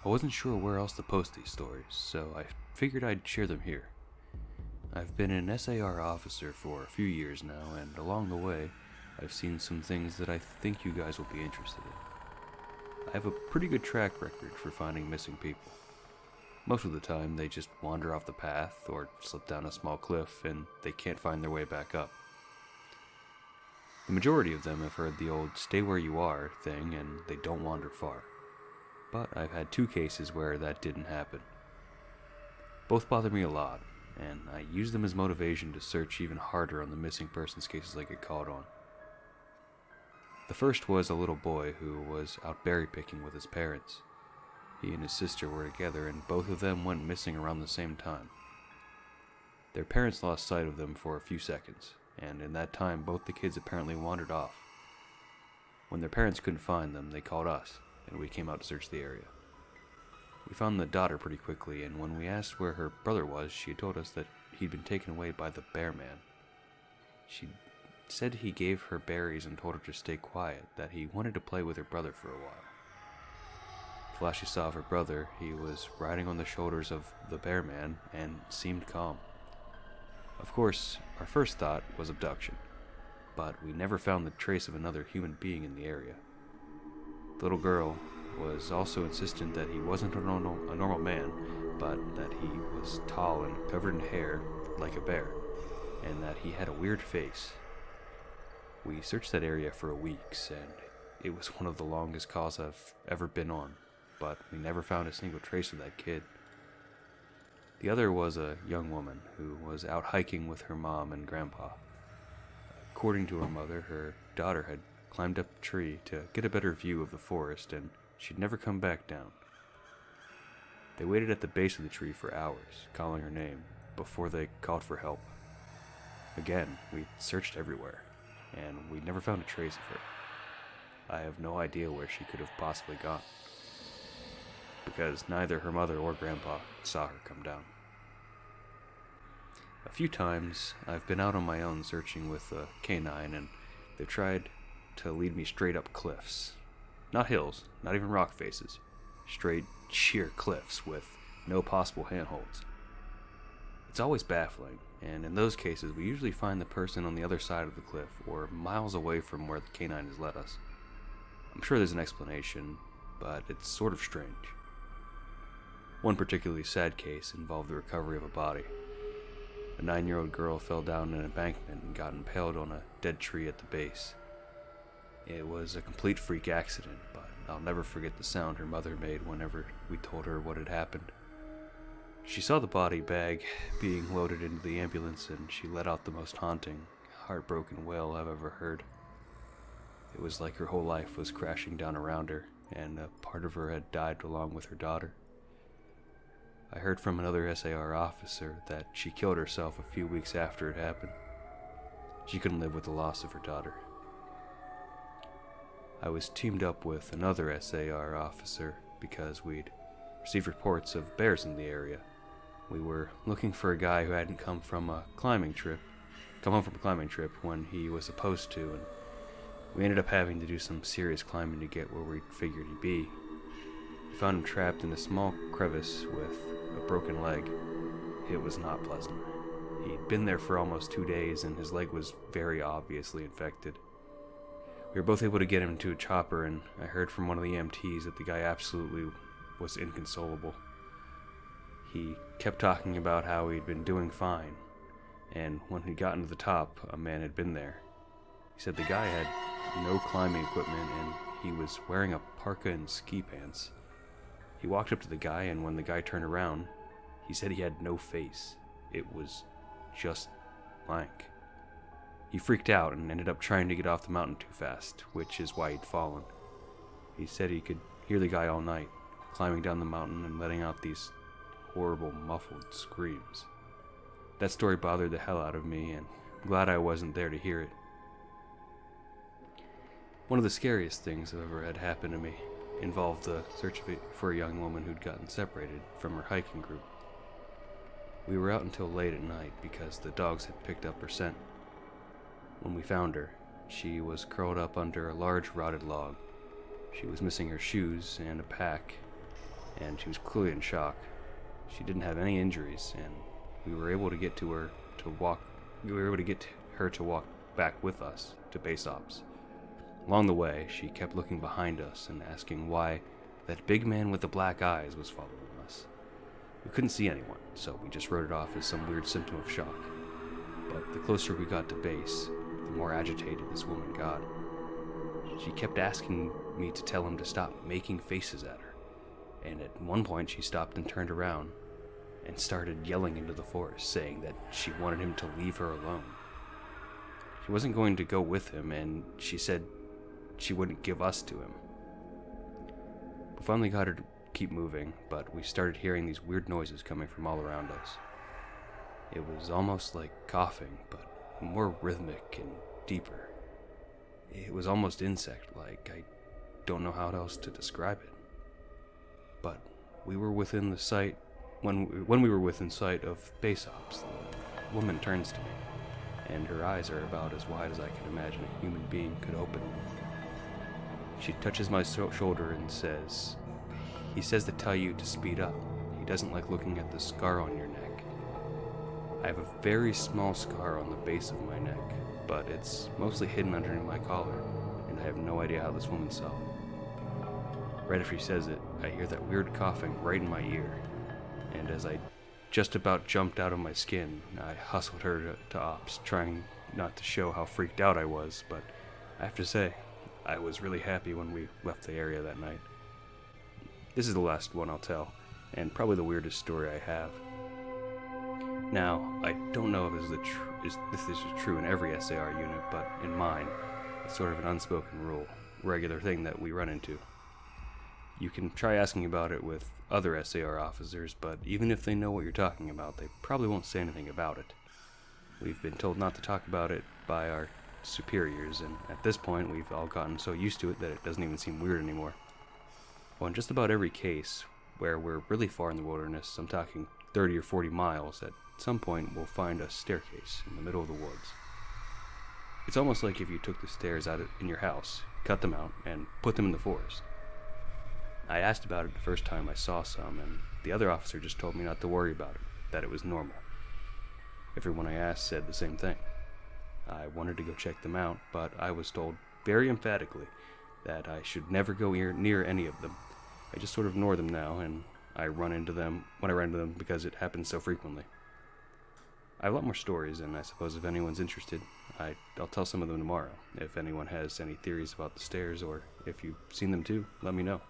I wasn't sure where else to post these stories, so I figured I'd share them here. I've been an SAR officer for a few years now, and along the way, I've seen some things that I think you guys will be interested in. I have a pretty good track record for finding missing people. Most of the time, they just wander off the path or slip down a small cliff and they can't find their way back up. The majority of them have heard the old stay where you are thing and they don't wander far. But I've had 2 cases where that didn't happen. Both bother me a lot, and I use them as motivation to search even harder on the missing persons cases I get called on. The first was a little boy who was out berry picking with his parents. He and his sister were together and both of them went missing around the same time. Their parents lost sight of them for a few seconds, and in that time both the kids apparently wandered off. When their parents couldn't find them, they called us, and we came out to search the area. We found the daughter pretty quickly, and when we asked where her brother was, she had told us that he'd been taken away by the bear man. She said he gave her berries and told her to stay quiet, that he wanted to play with her brother for a while. The last she saw of her brother, he was riding on the shoulders of the bear man and seemed calm. Of course, our first thought was abduction, but we never found the trace of another human being in the area. The little girl was also insistent that he wasn't a normal man, but that he was tall and covered in hair like a bear, and that he had a weird face. We searched that area for weeks, and it was one of the longest calls I've ever been on, but we never found a single trace of that kid. The other was a young woman who was out hiking with her mom and grandpa. According to her mother, her daughter had climbed up a tree to get a better view of the forest, and she'd never come back down. They waited at the base of the tree for hours, calling her name, before they called for help. Again, we searched everywhere, and we never found a trace of her. I have no idea where she could have possibly gone, because neither her mother or grandpa saw her come down. A few times, I've been out on my own searching with a canine, and they've tried to lead me straight up cliffs. Not hills, not even rock faces. Straight, sheer cliffs with no possible handholds. It's always baffling, and in those cases we usually find the person on the other side of the cliff or miles away from where the canine has led us. I'm sure there's an explanation, but it's sort of strange. One particularly sad case involved the recovery of a body. A 9-year-old girl fell down an embankment and got impaled on a dead tree at the base. It was a complete freak accident, but I'll never forget the sound her mother made whenever we told her what had happened. She saw the body bag being loaded into the ambulance, and she let out the most haunting, heartbroken wail I've ever heard. It was like her whole life was crashing down around her, and a part of her had died along with her daughter. I heard from another SAR officer that she killed herself a few weeks after it happened. She couldn't live with the loss of her daughter. I was teamed up with another SAR officer because we'd received reports of bears in the area. We were looking for a guy who hadn't come home from a climbing trip when he was supposed to, and we ended up having to do some serious climbing to get where we figured he'd be. We found him trapped in a small crevice with a broken leg. It was not pleasant. He'd been there for almost 2 days, and his leg was very obviously infected. We were both able to get him into a chopper, and I heard from one of the EMTs that the guy absolutely was inconsolable. He kept talking about how he'd been doing fine, and when he'd gotten to the top, a man had been there. He said the guy had no climbing equipment, and he was wearing a parka and ski pants. He walked up to the guy, and when the guy turned around, he said he had no face. It was just blank. He freaked out and ended up trying to get off the mountain too fast, which is why he'd fallen. He said he could hear the guy all night, climbing down the mountain and letting out these horrible, muffled screams. That story bothered the hell out of me, and I'm glad I wasn't there to hear it. One of the scariest things I've ever had happen to me involved the search for a young woman who'd gotten separated from her hiking group. We were out until late at night because the dogs had picked up her scent. When we found her, she was curled up under a large rotted log. She was missing her shoes and a pack. and she was clearly in shock. She didn't have any injuries, and we were able to get her to walk back with us to base ops. Along the way, she kept looking behind us and asking why that big man with the black eyes was following us. We couldn't see anyone, so we just wrote it off as some weird symptom of shock. But the closer we got to base, the more agitated this woman got. She kept asking me to tell him to stop making faces at her, and at one point she stopped and turned around and started yelling into the forest, saying that she wanted him to leave her alone. She wasn't going to go with him, and she said she wouldn't give us to him. We finally got her to keep moving, but we started hearing these weird noises coming from all around us. It was almost like coughing, but more rhythmic and deeper. It was almost insect-like. I don't know how else to describe it. But we were within the sight. When we were within sight of base ops, the woman turns to me, and her eyes are about as wide as I can imagine a human being could open them. She touches my shoulder and says, "He says to tell you to speed up. He doesn't like looking at the scar on your neck." I have a very small scar on the base of my neck, but it's mostly hidden underneath my collar, and I have no idea how this woman saw it. Right after she says it, I hear that weird coughing right in my ear, and as I just about jumped out of my skin, I hustled her to ops, trying not to show how freaked out I was, but I have to say, I was really happy when we left the area that night. This is the last one I'll tell, and probably the weirdest story I have. Now, I don't know if this is true in every SAR unit, but in mine, it's sort of an unspoken rule, regular thing that we run into. You can try asking about it with other SAR officers, but even if they know what you're talking about, they probably won't say anything about it. We've been told not to talk about it by our superiors, and at this point we've all gotten so used to it that it doesn't even seem weird anymore. Well, in just about every case where we're really far in the wilderness, I'm talking 30 or 40 miles, at some point we'll find a staircase in the middle of the woods. It's almost like if you took the stairs out in your house, cut them out, and put them in the forest. I asked about it the first time I saw some, and the other officer just told me not to worry about it, that it was normal. Everyone I asked said the same thing. I wanted to go check them out, but I was told very emphatically that I should never go near any of them. I just sort of ignore them now, and I run into them because it happens so frequently. I have a lot more stories, and I suppose if anyone's interested, I'll tell some of them tomorrow. If anyone has any theories about the stairs, or if you've seen them too, let me know.